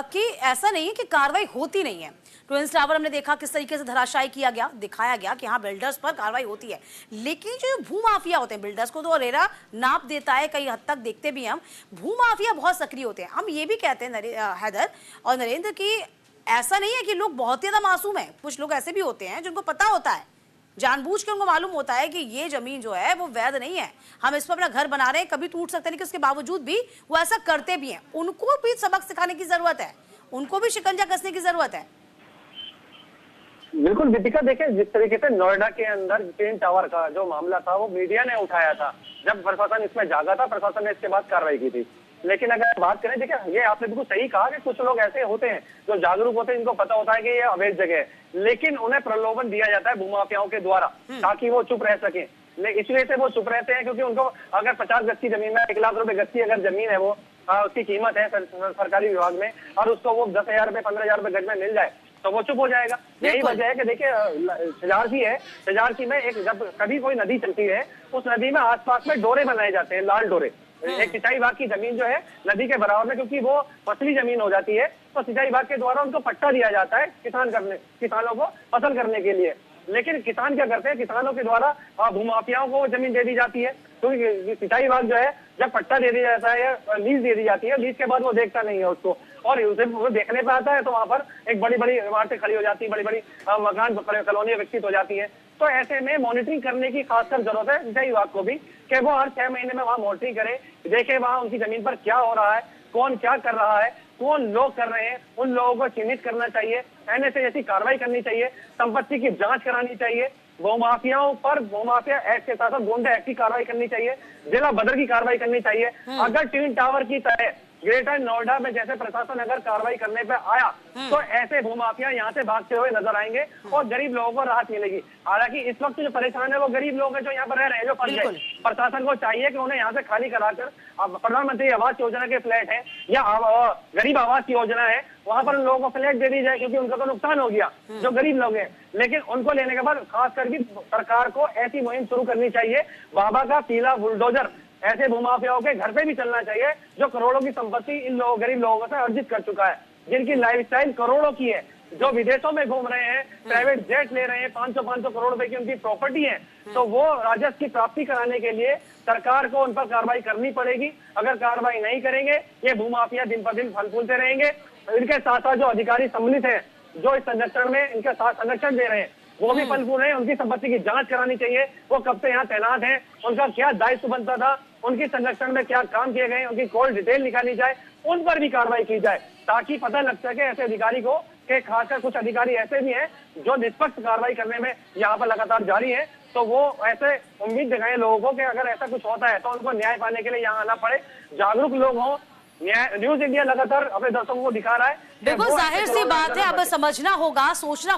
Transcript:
कि ऐसा नहीं है कि कार्रवाई होती नहीं है। ट्विंस टावर हमने देखा किस तरीके से धराशायी किया गया, दिखाया गया कि हाँ बिल्डर्स पर कार्रवाई होती है, लेकिन जो भूमाफिया होते हैं, बिल्डर्स को तो रेरा नाप देता है, कई हद तक देखते भी हैं हम, भूमाफिया बहुत सक्रिय होते हैं। हम ये भी कहते हैं हैदर और नरेंद्र की ऐसा नहीं है कि लोग बहुत ही ज्यादा मासूम है, कुछ लोग ऐसे भी होते हैं जिनको पता होता है, जानबूझ के उनको मालूम होता है कि ये जमीन जो है वो वैध नहीं है, हम इस पर अपना घर बना रहे हैं, कभी टूट सकते हैं, लेकिन उसके बावजूद भी वो ऐसा करते भी हैं। उनको भी सबक सिखाने की जरूरत है, उनको भी शिकंजा कसने की जरूरत है। बिल्कुल दीपिका, देखें जिस तरीके से नोएडा के अंदर ट्विन टावर का जो मामला था वो मीडिया ने उठाया था, जब प्रशासन इसमें जागा था, प्रशासन ने इसके बाद कार्रवाई की थी। लेकिन अगर बात करें, देखिए ये आपने बिल्कुल सही कहा कि कुछ लोग ऐसे होते हैं जो जागरूक होते हैं, इनको पता होता है कि ये अवैध जगह है, लेकिन उन्हें प्रलोभन दिया जाता है भूमाफियाओं के द्वारा ताकि वो चुप रह सके। इसलिए से वो चुप रहते हैं क्योंकि उनको अगर 50 गज की जमीन में 1 लाख रुपए गज की अगर जमीन है, वो उसकी कीमत है सरकारी विभाग में, और उसको वो 10,000 रुपए 15,000 रुपए गज में मिल जाए तो वो चुप हो जाएगा। यही वजह है कि देखिए शजारसी में एक जब कभी कोई नदी चलती है, उस नदी में आसपास में डोरे बनाए जाते हैं, लाल डोरे। एक सिंचाई विभाग की जमीन जो है नदी के बराबर में, क्योंकि वो फसली जमीन हो जाती है, तो सिंचाई विभाग के द्वारा उनको पट्टा दिया जाता है किसानों को फसल करने के लिए। लेकिन किसान क्या करते हैं, किसानों के द्वारा भूमाफियाओं को जमीन दे दी जाती है, क्योंकि सिंचाई विभाग जो है जब पट्टा दे दिया जाता है या लीज दे दी जाती है, लीज के बाद वो देखता नहीं है उसको, और उसे वो देखने पे आता है तो वहां पर एक बड़ी बड़ी इमारतें खड़ी हो जाती है, बड़ी बड़ी मकान कॉलोनियां विकसित हो जाती है। तो ऐसे में मॉनिटरिंग करने की खासकर जरूरत है सिंचाई विभाग को भी, कि वो हर 6 महीने में वहां मॉनिटरिंग करे, देखे वहां उनकी जमीन पर क्या हो रहा है, कौन क्या कर रहा है, कौन लोग कर रहे हैं, उन लोगों को चिन्हित करना चाहिए, एनएसए जैसी कार्रवाई करनी चाहिए, संपत्ति की जांच करानी चाहिए, भूमाफियाओं पर भूमाफिया एक्ट के साथ गोंडा एक्ट की कार्रवाई करनी चाहिए, जिला बदर की कार्रवाई करनी चाहिए। अगर ट्विन टावर की तरह ग्रेटर नोएडा में जैसे प्रशासन अगर कार्रवाई करने पे आया तो ऐसे भूमाफिया यहाँ से भागते हुए नजर आएंगे और गरीब लोगों को राहत मिलेगी। हालांकि इस वक्त जो परेशान है वो गरीब लोग हैं जो यहाँ पर रह रहे हैं, जो फंस गए। प्रशासन को चाहिए कि उन्हें यहाँ से खाली कराकर प्रधानमंत्री आवास योजना के फ्लैट है या गरीब आवास योजना है, वहां पर उन लोगों को फ्लैट दे दी जाए, क्योंकि उनका तो नुकसान हो गया जो गरीब लोग हैं। लेकिन उनको लेने के बाद खास करके सरकार को ऐसी मुहिम शुरू करनी चाहिए, बाबा का पीला बुलडोजर ऐसे भूमाफियाओं के घर पे भी चलना चाहिए, जो करोड़ों की संपत्ति इन लोगों गरीब लोगों से अर्जित कर चुका है, जिनकी लाइफस्टाइल करोड़ों की है, जो विदेशों में घूम रहे हैं, प्राइवेट जेट ले रहे हैं, 500 करोड़ रुपए की उनकी प्रॉपर्टी है, तो वो राजस्व की प्राप्ति कराने के लिए सरकार को उन पर कार्रवाई करनी पड़ेगी। अगर कार्रवाई नहीं करेंगे, ये भूमाफिया दिन पर दिन फल फूलते रहेंगे। इनके साथ साथ जो अधिकारी सम्मिलित है, जो इस संरक्षण में इनके साथ संरक्षण दे रहे हैं, वो भी फल फूल रहे हैं। उनकी संपत्ति की जांच करानी चाहिए, वो कब से यहाँ तैनात है, उनका क्या दायित्व बनता था, उनकी संरक्षण में क्या काम किए गए, उनकी कॉल डिटेल निकाली जाए, उन पर भी कार्रवाई की जाए, ताकि पता लग सके ऐसे अधिकारी को कि खासकर कुछ अधिकारी ऐसे भी हैं जो निष्पक्ष कार्रवाई करने में यहाँ पर लगातार जारी है। तो वो ऐसे उम्मीद दिखाएं लोगों को कि अगर ऐसा कुछ होता है तो उनको न्याय पाने के लिए यहाँ आना पड़े, जागरूक लोग हों। न्यूज इंडिया लगातार अपने दर्शकों को दिखा रहा है। बिल्कुल जाहिर सी बात है, अब समझना होगा, सोचना